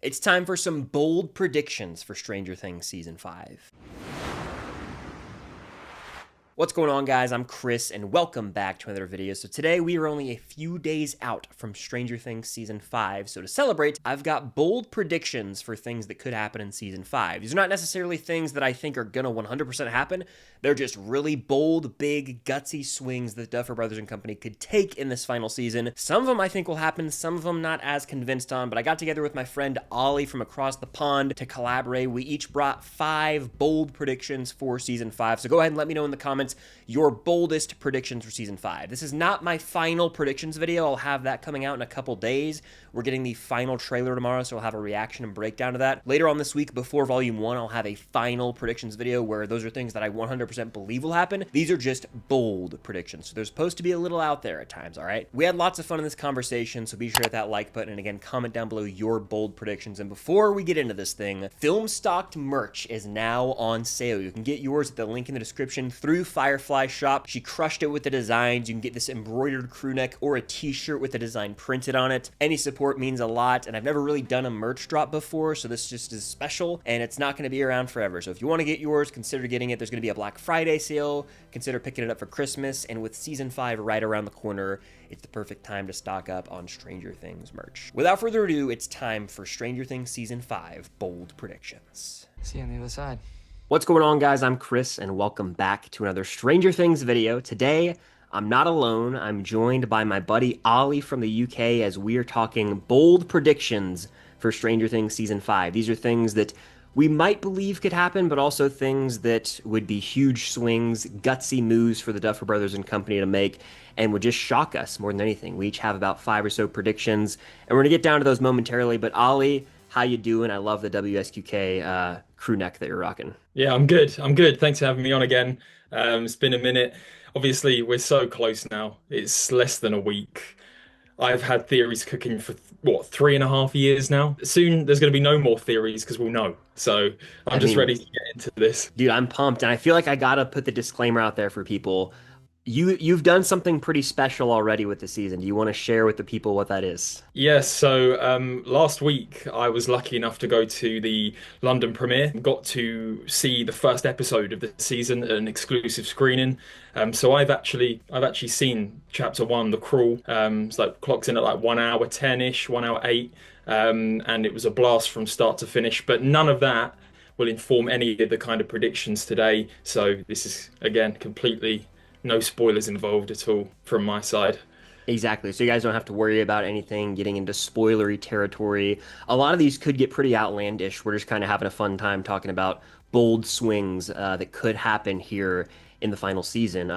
It's time for some bold predictions for Stranger Things Season 5. What's going on, guys? I'm Chris, and welcome back to another video. So today we are only a few days out from Stranger Things Season 5, so to celebrate, I've got bold predictions for things that could happen in Season 5. These are not necessarily things that I think are gonna 100% happen. They're just really bold, big, gutsy swings that Duffer Brothers and company could take in this final season. Some of them I think will happen, some of them not as convinced on, but I got together with my friend Olly from across the pond to collaborate. We each brought 5 bold predictions for Season 5, so go ahead and let me know in the comments your boldest predictions for Season 5. This is not my final predictions video. I'll have that coming out in a couple days. We're getting the final trailer tomorrow, so I'll have a reaction and breakdown to that. Later on this week, before Volume 1, I'll have a final predictions video where those are things that I 100% believe will happen. These are just bold predictions, so they're supposed to be a little out there at times, all right? We had lots of fun in this conversation, so be sure to hit that like button, and again, comment down below your bold predictions. And before we get into this thing, film-stocked merch is now on sale. You can get yours at the link in the description through Firefly Shop. She crushed it with the designs. You can get this embroidered crew neck or a t-shirt with the design printed on it. Any support means a lot, and I've never really done a merch drop before, so this just is special, and it's not going to be around forever. So if you want to get yours, consider getting it. There's going to be a Black Friday sale. Consider picking it up for Christmas, and with Season 5 right around the corner, it's the perfect time to stock up on Stranger Things merch. Without further ado, it's time for Stranger Things Season 5 Bold Predictions. See you on the other side. What's going on, guys? I'm Chris, and welcome back to another Stranger Things video. Today, I'm not alone. I'm joined by my buddy Olly from the UK as we are talking bold predictions for Stranger Things Season 5. These are things that we might believe could happen, but also things that would be huge swings, gutsy moves for the Duffer Brothers and company to make, and would just shock us more than anything. We each have about 5 or so predictions, and we're going to get down to those momentarily. But Olly, how you doing? I love the WSQK crew neck that you're rocking. Yeah, I'm good. I'm good. Thanks for having me on again. It's been a minute. Obviously, we're so close now. It's less than a week. I've had theories cooking for what, 3.5 years now. Soon there's going to be no more theories because we'll know. So I'm just ready to get into this. Dude, I'm pumped, and I feel like I gotta put the disclaimer out there for people. You've done something pretty special already with the season. Do you want to share with the people what that is? Yes, so last week I was lucky enough to go to the London premiere. Got to see the first episode of the season, an exclusive screening. So I've actually seen chapter 1, The Creel. It's like clocks in at like 1 hour 10-ish, 1 hour 8, and it was a blast from start to finish. But none of that will inform any of the kind of predictions today. So this is again completely no spoilers involved at all from my side. Exactly. So you guys don't have to worry about anything getting into spoilery territory. A lot of these could get pretty outlandish. We're just kind of having a fun time talking about bold swings that could happen here in the final season.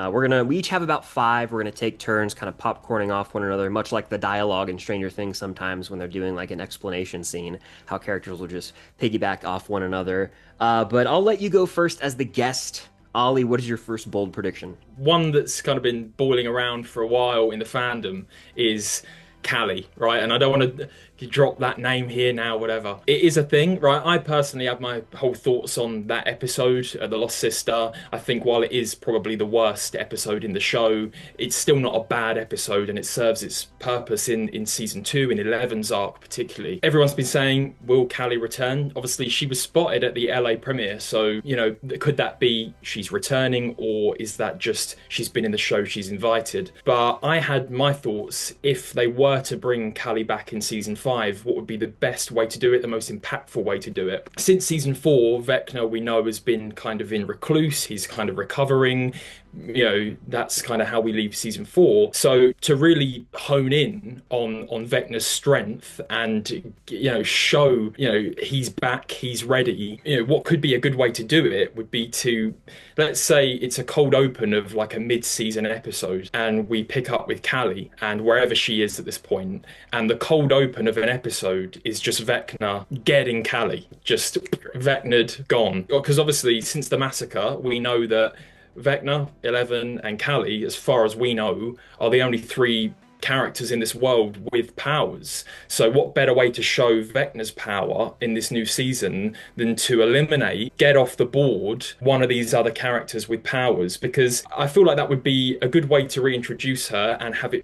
We each have about 5. We're gonna take turns kind of popcorning off one another, much like the dialogue in Stranger Things sometimes when they're doing like an explanation scene, how characters will just piggyback off one another. But I'll let you go first as the guest. Olly, what is your first bold prediction? One that's kind of been boiling around for a while in the fandom is Callie, right? And I don't want to drop that name here now, whatever. It is a thing, right? I personally have my whole thoughts on that episode, The Lost Sister. I think while it is probably the worst episode in the show, it's still not a bad episode, and it serves its purpose in season 2, in Eleven's arc particularly. Everyone's been saying, will Callie return? Obviously, she was spotted at the LA premiere, so, you know, could that be she's returning, or is that just she's been in the show, she's invited? But I had my thoughts, if they were to bring Callie back in season 5, what would be the best way to do it, the most impactful way to do it. Since season 4, Vecna, we know, has been kind of in recluse. He's kind of recovering. You know, that's kind of how we leave season 4. So to really hone in on Vecna's strength and, you know, show, you know, he's back, he's ready, you know, what could be a good way to do it would be to, let's say it's a cold open of like a mid-season episode, and we pick up with Callie and wherever she is at this point, and the cold open of an episode is just Vecna getting Callie, just Vecna'd gone. Because obviously since the massacre, we know that Vecna, Eleven, and Callie, as far as we know, are the only 3 characters in this world with powers. So what better way to show Vecna's power in this new season than to eliminate, get off the board one of these other characters with powers? Because I feel like that would be a good way to reintroduce her and have it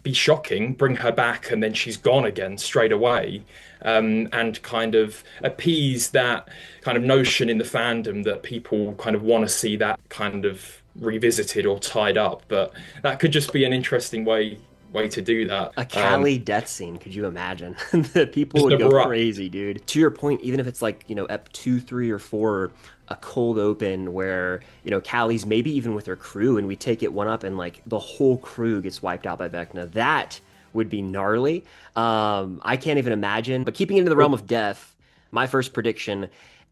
be shocking, bring her back, and then she's gone again straight away. And kind of appease that kind of notion in the fandom that people kind of want to see that kind of revisited or tied up. But that could just be an interesting way to do that. A Callie death scene, could you imagine? The people Just would go abrupt. crazy, dude. To your point, even if it's like, ep 2, 3, or 4, a cold open where, Callie's maybe even with her crew and we take it one up and like the whole crew gets wiped out by Vecna. That would be gnarly. I can't even imagine. But keeping it in the realm of death, my first prediction,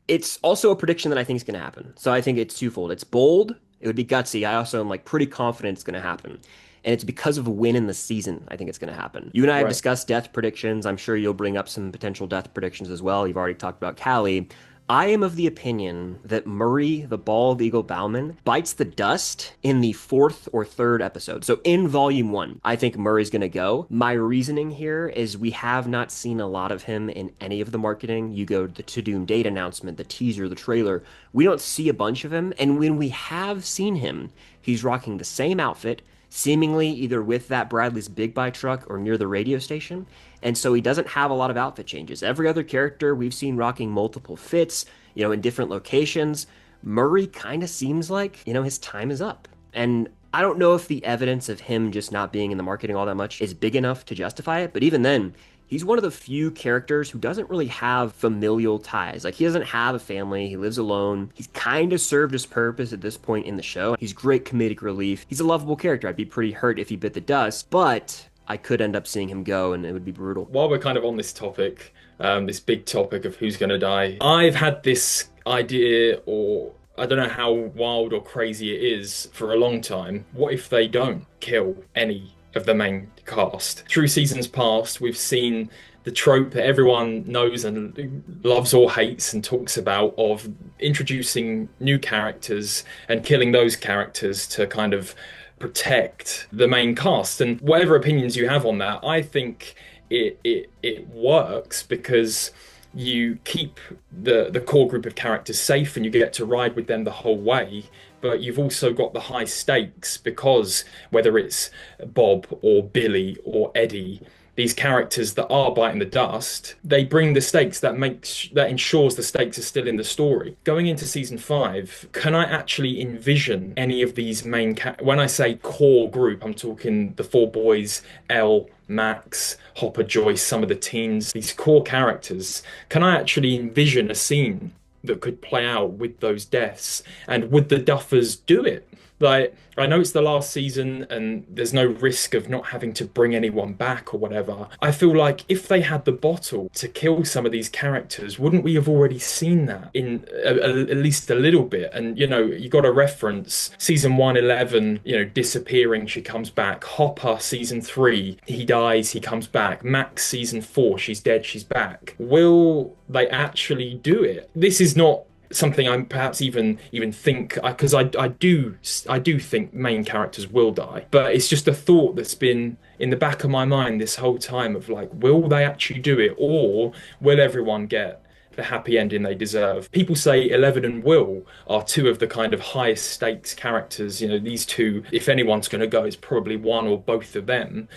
it's also a prediction that I think is going to happen. So I think it's twofold. It's bold. It would be gutsy. I also am like pretty confident it's going to happen. And it's because of a win in the season, I think it's going to happen. You and I have discussed death predictions. I'm sure you'll bring up some potential death predictions as well. You've already talked about Callie. I am of the opinion that Murray, the bald eagle bowman, bites the dust in the 4th or 3rd episode. So in volume 1, I think Murray's going to go. My reasoning here is we have not seen a lot of him in any of the marketing. You go to the To Doom date announcement, the teaser, the trailer. We don't see a bunch of him. And when we have seen him, he's rocking the same outfit, seemingly either with that Bradley's Big Buy truck or near the radio station. And so he doesn't have a lot of outfit changes. Every other character we've seen rocking multiple fits, in different locations. Murray kind of seems like, his time is up. And I don't know if the evidence of him just not being in the marketing all that much is big enough to justify it. But even then, he's one of the few characters who doesn't really have familial ties. Like, he doesn't have a family. He lives alone. He's kind of served his purpose at this point in the show. He's great comedic relief. He's a lovable character. I'd be pretty hurt if he bit the dust, but I could end up seeing him go, and it would be brutal. While we're kind of on this topic, this big topic of who's going to die, I've had this idea, or I don't know how wild or crazy it is, for a long time. What if they don't kill any of the main cast? Through seasons past, we've seen the trope that everyone knows and loves or hates and talks about of introducing new characters and killing those characters to kind of protect the main cast. And whatever opinions you have on that, I think it works because you keep the core group of characters safe and you get to ride with them the whole way. But you've also got the high stakes because whether it's Bob or Billy or Eddie, these characters that are biting the dust, they bring the stakes that ensures the stakes are still in the story. Going into season 5, can I actually envision any of these main when I say core group, I'm talking the 4 boys, Elle, Max, Hopper, Joyce, some of the teens, these core characters. Can I actually envision a scene that could play out with those deaths? And would the Duffers do it? Like, I know it's the last season and there's no risk of not having to bring anyone back or whatever. I feel like if they had the bottle to kill some of these characters, wouldn't we have already seen that in at least a little bit? And, you got to reference season 1, 11, disappearing, she comes back. Hopper, season 3, he dies, he comes back. Max, season 4, she's dead, she's back. Will they actually do it? This is not something I'm perhaps even think, because I do think main characters will die, but it's just a thought that's been in the back of my mind this whole time of like, will they actually do it, or will everyone get the happy ending they deserve? People say Eleven and Will are 2 of the kind of highest stakes characters. These 2, if anyone's going to go, it's probably one or both of them.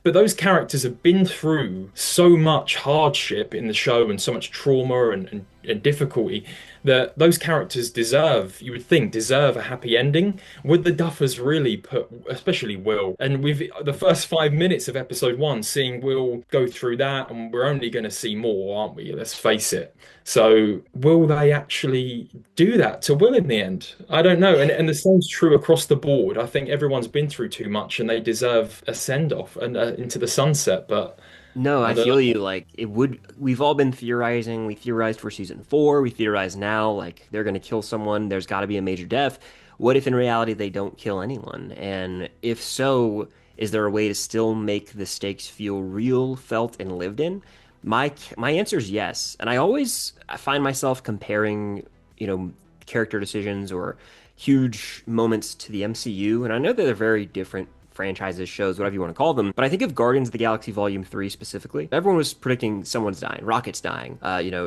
But those characters have been through so much hardship in the show and so much trauma and difficulty that those characters deserve a happy ending. Would the Duffers really put, especially Will, and with the first 5 minutes of episode 1, seeing Will go through that, and we're only going to see more, aren't we? Let's face it. So will they actually do that to Will in the end? I don't know. And the same's true across the board. I think everyone's been through too much and they deserve a send-off and into the sunset. But no, I feel you. Like, it would. We've all been theorizing. We theorized for season 4. We theorize now, like, they're going to kill someone. There's got to be a major death. What if in reality they don't kill anyone? And if so, is there a way to still make the stakes feel real, felt, and lived in? My answer is yes. And I find myself comparing, character decisions or huge moments to the MCU. And I know that they're very different franchises, shows, whatever you want to call them. But I think of Guardians of the Galaxy Volume 3 specifically. Everyone was predicting someone's dying, Rocket's dying,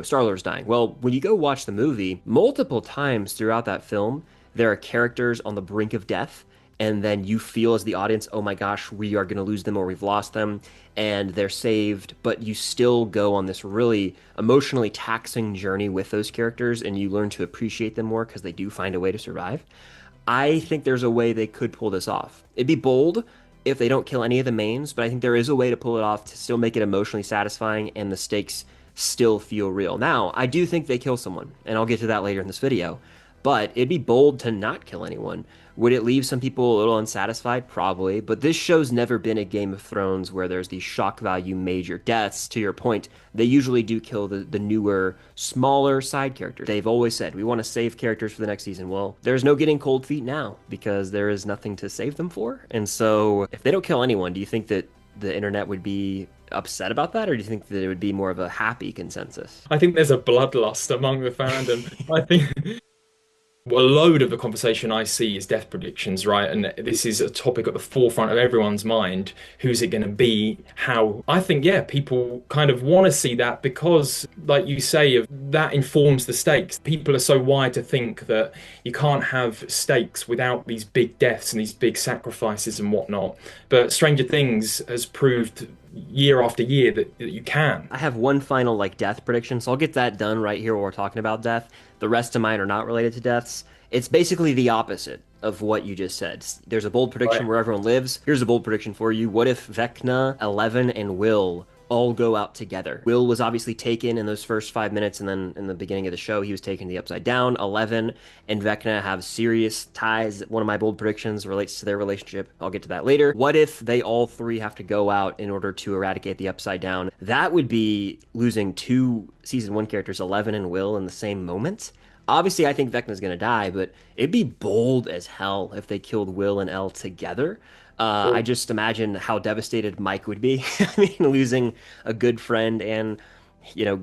Star-Lord's dying. Well, when you go watch the movie, multiple times throughout that film, there are characters on the brink of death, and then you feel as the audience, oh my gosh, we are going to lose them or we've lost them, and they're saved, but you still go on this really emotionally taxing journey with those characters, and you learn to appreciate them more because they do find a way to survive. I think there's a way they could pull this off. It'd be bold if they don't kill any of the mains, but I think there is a way to pull it off to still make it emotionally satisfying and the stakes still feel real. Now, I do think they kill someone, and I'll get to that later in this video, but it'd be bold to not kill anyone. Would it leave some people a little unsatisfied? Probably. But this show's never been a Game of Thrones where there's these shock value major deaths. To your point, they usually do kill the newer, smaller side characters. They've always said, we want to save characters for the next season. Well, there's no getting cold feet now because there is nothing to save them for. And so if they don't kill anyone, do you think that the internet would be upset about that, or do you think that it would be more of a happy consensus? I think there's a bloodlust among the fandom. I think a load of the conversation I see is death predictions, right? And this is a topic at the forefront of everyone's mind. Who's it going to be? How? I think, yeah, people kind of want to see that because, like you say, that informs the stakes. People are so wired to think that you can't have stakes without these big deaths and these big sacrifices and whatnot. But Stranger Things has proved year after year that you can. I have one final death prediction, so I'll get that done right here while we're talking about death. The rest of mine are not related to deaths. It's basically the opposite of what you just said. There's a bold prediction where everyone lives. Here's a bold prediction for you. What if Vecna, Eleven, and Will all go out together? Will was obviously taken in those first 5 minutes, and then in the beginning of the show, he was taken to the Upside Down. Eleven and Vecna have serious ties. One of my bold predictions relates to their relationship. I'll get to that later. What if they all three have to go out in order to eradicate the Upside Down? That would be losing two Season 1 characters, Eleven and Will, in the same moment. Obviously, I think Vecna's going to die, but it'd be bold as hell if they killed Will and Elle together. I just imagine how devastated Mike would be. I mean, losing a good friend and,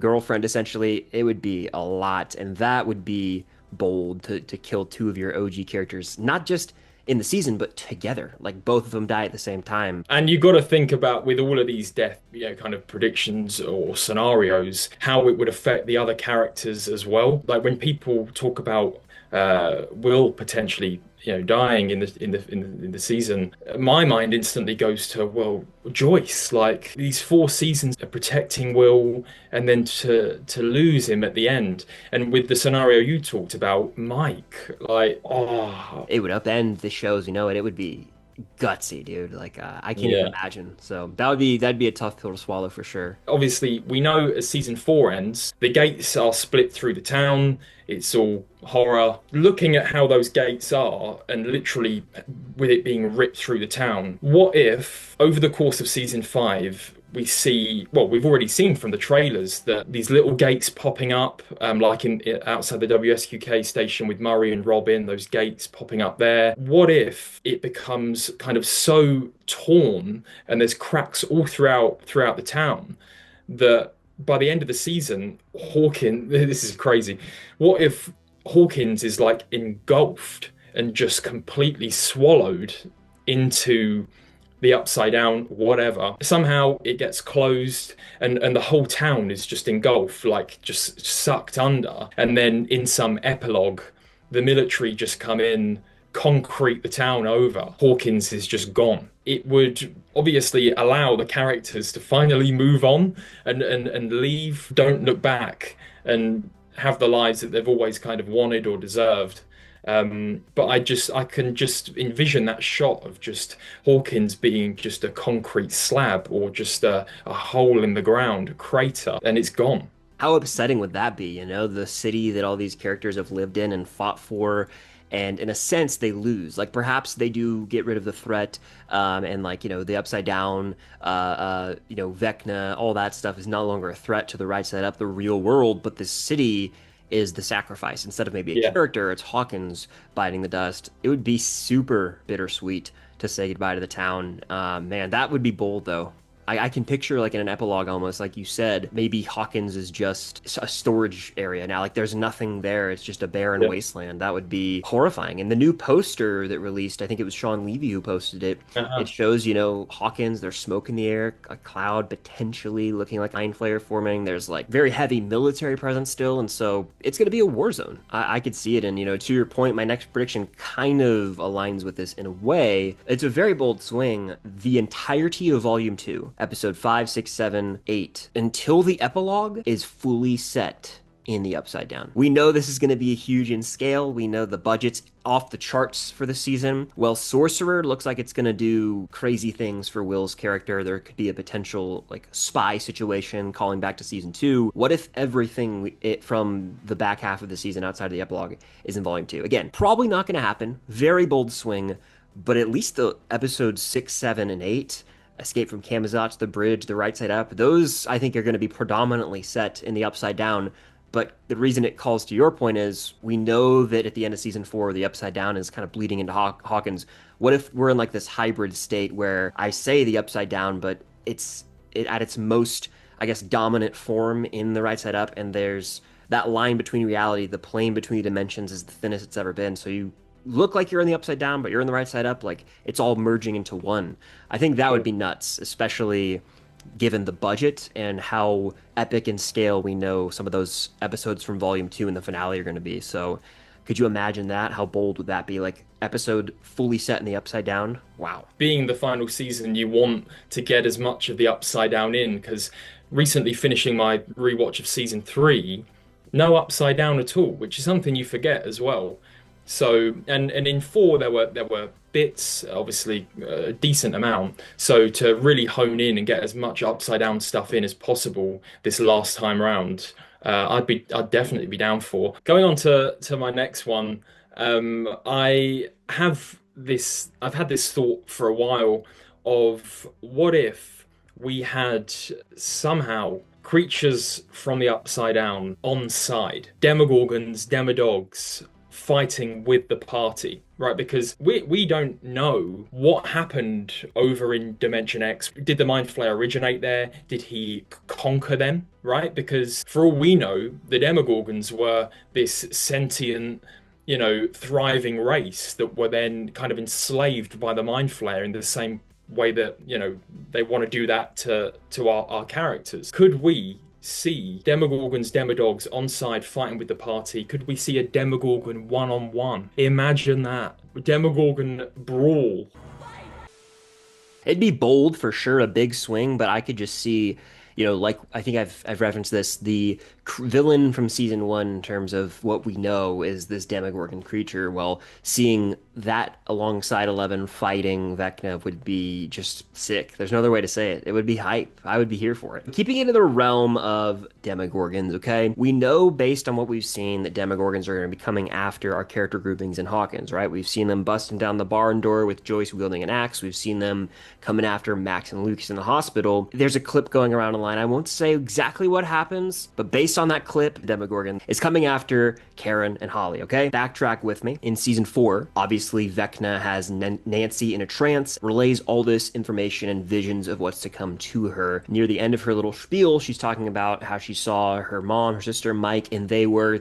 girlfriend, essentially, it would be a lot. And that would be bold to kill two of your OG characters, not just in the season, but together. Like, both of them die at the same time. And you got to think about, with all of these death, kind of predictions or scenarios, how it would affect the other characters as well. Like when people talk about Will potentially dying in the season, my mind instantly goes to, well, Joyce. Like, these 4 seasons of protecting Will and then to lose him at the end. And with the scenario you talked about, Mike, it would upend the shows, it would be gutsy, dude. I can't even imagine. So that'd be a tough pill to swallow for sure. Obviously, we know as season 4 ends, the gates are split through the town. It's all horror. Looking at how those gates are, and literally with it being ripped through the town, what if over the course of season 5 we see, well, we've already seen from the trailers that these little gates popping up, like outside the WSQK station with Murray and Robin, those gates popping up there. What if it becomes kind of so torn and there's cracks all throughout the town that by the end of the season, Hawkins, this is crazy. What if Hawkins is engulfed and just completely swallowed into the Upside Down, whatever? Somehow it gets closed and the whole town is just engulfed, just sucked under. And then in some epilogue, the military just come in, concrete the town over. Hawkins is just gone. It would obviously allow the characters to finally move on and leave, don't look back, and have the lives that they've always kind of wanted or deserved. But I can just envision that shot of just Hawkins being just a concrete slab or just a hole in the ground, a crater, and it's gone. How upsetting would that be? The city that all these characters have lived in and fought for, and in a sense they lose. Perhaps they do get rid of the threat, and the Upside Down, Vecna, all that stuff is no longer a threat to the right side up, the real world, but the city is the sacrifice. Instead of maybe a character, it's Hawkins biting the dust. It would be super bittersweet to say goodbye to the town. Man, that would be bold though. I can picture like in an epilogue almost, like you said, maybe Hawkins is just a storage area now. Like there's nothing there. It's just a barren Yeah. wasteland. That would be horrifying. And the new poster that released, I think it was Sean Levy who posted it. It Uh-huh. shows, Hawkins, there's smoke in the air, a cloud potentially looking like Mind Flayer forming. There's like very heavy military presence still. And so it's going to be a war zone. I could see it. And, to your point, my next prediction kind of aligns with this in a way. It's a very bold swing. The entirety of Volume 2, Episode 5, 6, 7, 8, until the epilogue is fully set in the Upside Down. We know this is going to be huge in scale. We know the budget's off the charts for the season. Well, Sorcerer looks like it's going to do crazy things for Will's character. There could be a potential like spy situation calling back to season 2. What if everything from the back half of the season outside of the epilogue is in Volume 2? Again, probably not going to happen. Very bold swing, but at least the episodes 6, 7, and 8, Escape from Kamazat's, The Bridge, The Right Side Up, those I think are going to be predominantly set in the Upside Down. But the reason it calls to your point is we know that at the end of season 4, the Upside Down is kind of bleeding into Hawkins. What if we're in like this hybrid state where I say the Upside Down, but it's at its most, I guess, dominant form in the Right Side Up, and there's that line between reality, the plane between dimensions is the thinnest it's ever been. So you look like you're in the Upside Down, but you're in the Right Side Up. Like it's all merging into one. I think that would be nuts, especially given the budget and how epic in scale we know some of those episodes from Volume 2 and the finale are going to be. So could you imagine that? How bold would that be? Like episode fully set in the Upside Down? Wow. Being the final season, you want to get as much of the Upside Down in, because recently finishing my rewatch of season 3, no Upside Down at all, which is something you forget as well. So, and in 4 there were bits, obviously a decent amount. So to really hone in and get as much Upside Down stuff in as possible this last time round, I'd definitely be down for. Going on to my next one, I've had this thought for a while of what if we had somehow creatures from the Upside Down on side, Demogorgons, Demodogs, fighting with the party, right? Because we don't know what happened over in Dimension X. Did the Mind Flayer originate there? Did he conquer them, right? Because for all we know, the Demogorgons were this sentient, thriving race that were then kind of enslaved by the Mind Flayer in the same way that, they want to do that to our characters. Could we see Demogorgons, Demodogs on side fighting with the party? Could we see a Demogorgon one-on-one? Imagine that. Demogorgon brawl. It'd be bold for sure, a big swing, but I could just see, like I think I've referenced this, the villain from season 1 in terms of what we know is this Demogorgon creature. Well, seeing that alongside 11 fighting Vecna would be just sick. There's no other way to say it. It would be hype. I would be here for it. Keeping it in the realm of Demogorgons, okay? We know based on what we've seen that Demogorgons are going to be coming after our character groupings in Hawkins, right? We've seen them busting down the barn door with Joyce wielding an axe. We've seen them coming after Max and Lucas in the hospital. There's a clip going around online. I won't say exactly what happens, but based on that clip, Demogorgon is coming after Karen and Holly, okay? Backtrack with me. In season 4, obviously Vecna has Nancy in a trance, relays all this information and visions of what's to come to her. Near the end of her little spiel, she's talking about how she saw her mom, her sister, Mike, and they were,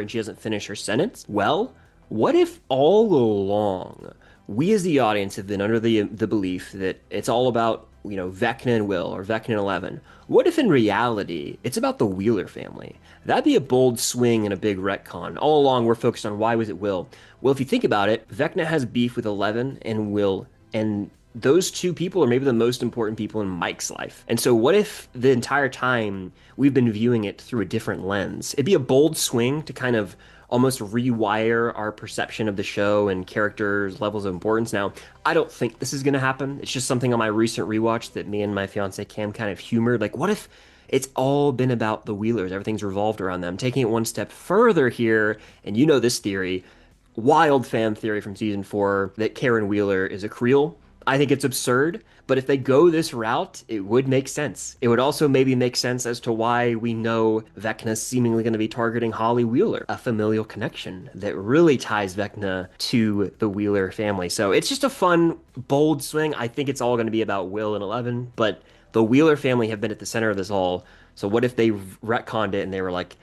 and she doesn't finish her sentence. Well, what if all along we as the audience have been under the belief that it's all about, Vecna and Will, or Vecna and 11. What if in reality it's about the Wheeler family? That'd be a bold swing and a big retcon. All along we're focused on why was it Will. Well, if you think about it, Vecna has beef with 11 and Will, and those two people are maybe the most important people in Mike's life. And so what if the entire time we've been viewing it through a different lens? It'd be a bold swing to kind of almost rewire our perception of the show and characters' levels of importance. Now, I don't think this is going to happen. It's just something on my recent rewatch that me and my fiance Cam kind of humored. Like, what if it's all been about the Wheelers? Everything's revolved around them. Taking it one step further here, and you know this theory, wild fan theory from season 4, that Karen Wheeler is a Creel. I think it's absurd, but if they go this route, it would make sense. It would also maybe make sense as to why we know Vecna's seemingly going to be targeting Holly Wheeler, a familial connection that really ties Vecna to the Wheeler family. So it's just a fun, bold swing. I think it's all going to be about Will and 11, but the Wheeler family have been at the center of this all. So what if they retconned it and they were like,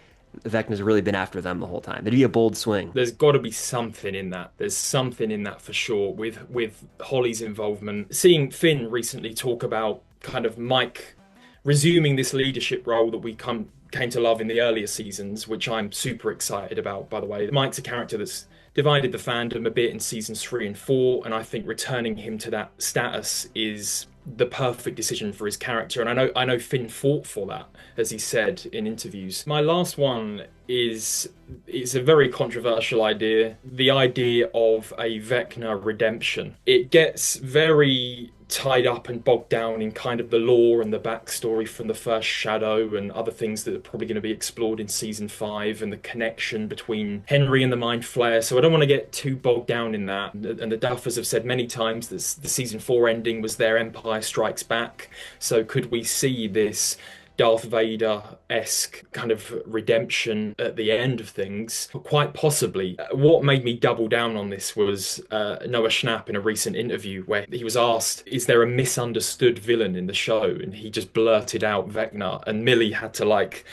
Vecna's really been after them the whole time? It'd be a bold swing. There's got to be something in that. There's something in that for sure with Holly's involvement. Seeing Finn recently talk about kind of Mike resuming this leadership role that we came to love in the earlier seasons, which I'm super excited about, by the way. Mike's a character that's divided the fandom a bit in seasons 3 and 4, and I think returning him to that status is the perfect decision for his character. And I know Finn fought for that, as he said in interviews. My last one is a very controversial idea. The idea of a Vecna redemption. It gets very tied up and bogged down in kind of the lore and the backstory from the first Shadow and other things that are probably going to be explored in season 5, and the connection between Henry and the Mind Flayer. So I don't want to get too bogged down in that. And the Duffers have said many times that the season 4 ending was their Empire Strikes Back. So could we see this Darth Vader-esque kind of redemption at the end of things? Quite possibly. What made me double down on this was Noah Schnapp in a recent interview where he was asked, is there a misunderstood villain in the show? And he just blurted out Vecna, and Millie had to like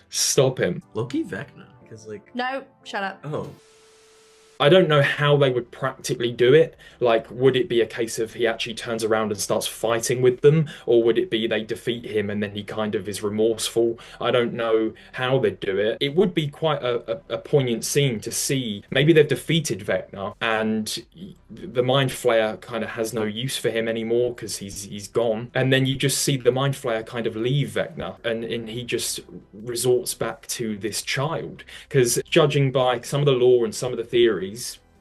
stop him. Low-key Vecna, because like... No, shut up. Oh. I don't know how they would practically do it. Like, would it be a case of he actually turns around and starts fighting with them? Or would it be they defeat him and then he kind of is remorseful? I don't know how they'd do it. It would be quite a poignant scene to see. Maybe they've defeated Vecna and the Mind Flayer kind of has no use for him anymore because he's gone. And then you just see the Mind Flayer kind of leave Vecna and he just resorts back to this child. Because judging by some of the lore and some of the theories,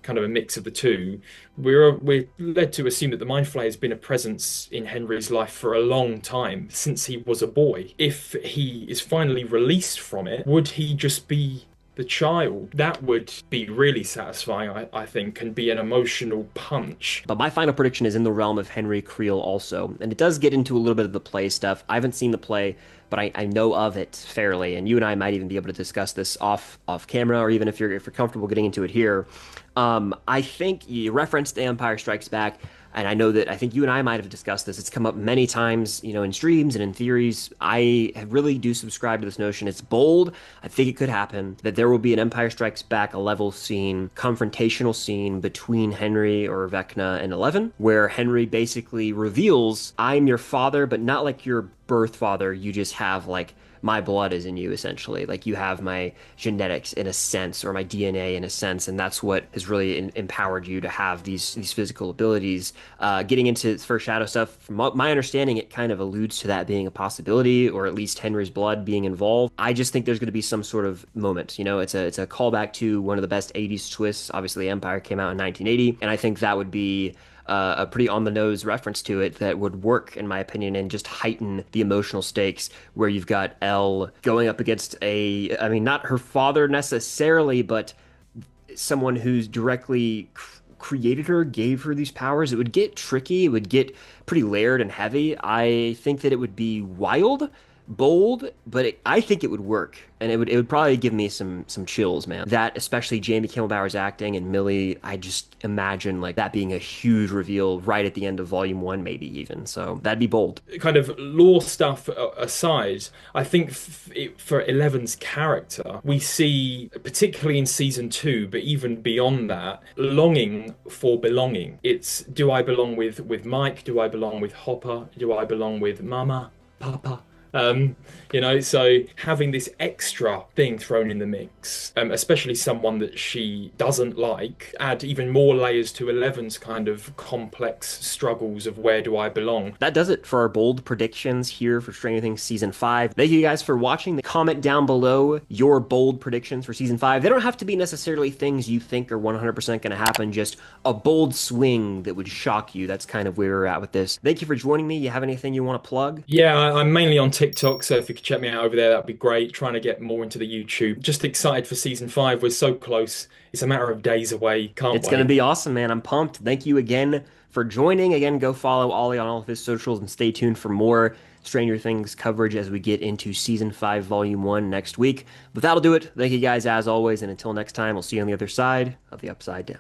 kind of a mix of the two, we're led to assume that the Mind Flayer has been a presence in Henry's life for a long time, since he was a boy. If he is finally released from it, would he just be the child? That would be really satisfying, I think, and be an emotional punch. But my final prediction is in the realm of Henry Creel also, and it does get into a little bit of the play stuff. I haven't seen the play, but I know of it fairly, and you and I might even be able to discuss this off camera, or even if you're comfortable getting into it here. I think you referenced The Empire Strikes Back, and I think you and I might have discussed this. It's come up many times, in streams and in theories. I really do subscribe to this notion. It's bold. I think it could happen, that there will be an Empire Strikes Back level scene, confrontational scene between Henry or Vecna and Eleven, where Henry basically reveals, I'm your father, but not like your birth father. You just have like my blood is in you, essentially. Like, you have my genetics in a sense, or my DNA in a sense, and that's what has really empowered you to have these physical abilities. Getting into first Shadow stuff, from my understanding, it kind of alludes to that being a possibility, or at least Henry's blood being involved. I just think there's going to be some sort of moment. It's a callback to one of the best 80s twists. Obviously, Empire came out in 1980, and I think that would be a pretty on-the-nose reference to it that would work, in my opinion, and just heighten the emotional stakes, where you've got Elle going up against not her father necessarily, but someone who's directly created her, gave her these powers. It would get tricky. It would get pretty layered and heavy. I think that it would be wild, bold, but I think it would work, and it would probably give me some chills, man. That, especially Jamie Kimmel Bower's acting and Millie, I just imagine like that being a huge reveal right at the end of Volume 1, maybe even. So that'd be bold. Kind of lore stuff aside, I think for Eleven's character, we see, particularly in season 2, but even beyond that, longing for belonging. It's, do I belong with Mike? Do I belong with Hopper? Do I belong with Mama, Papa? So having this extra thing thrown in the mix, especially someone that she doesn't like, add even more layers to Eleven's kind of complex struggles of where do I belong. That does it for our bold predictions here for Stranger Things Season 5. Thank you guys for watching. Comment down below your bold predictions for Season 5. They don't have to be necessarily things you think are 100% going to happen, just a bold swing that would shock you. That's kind of where we're at with this. Thank you for joining me. You have anything you want to plug? Yeah, I'm mainly on TikTok, so if you could check me out over there, that'd be great. Trying to get more into the YouTube. Just excited for Season 5. We're so close. It's a matter of days away. Can't wait. It's going to be awesome, man. I'm pumped. Thank you again for joining. Again, go follow Olly on all of his socials and stay tuned for more Stranger Things coverage as we get into Season 5, Volume 1 next week. But that'll do it. Thank you guys as always, and until next time, we'll see you on the other side of the Upside Down.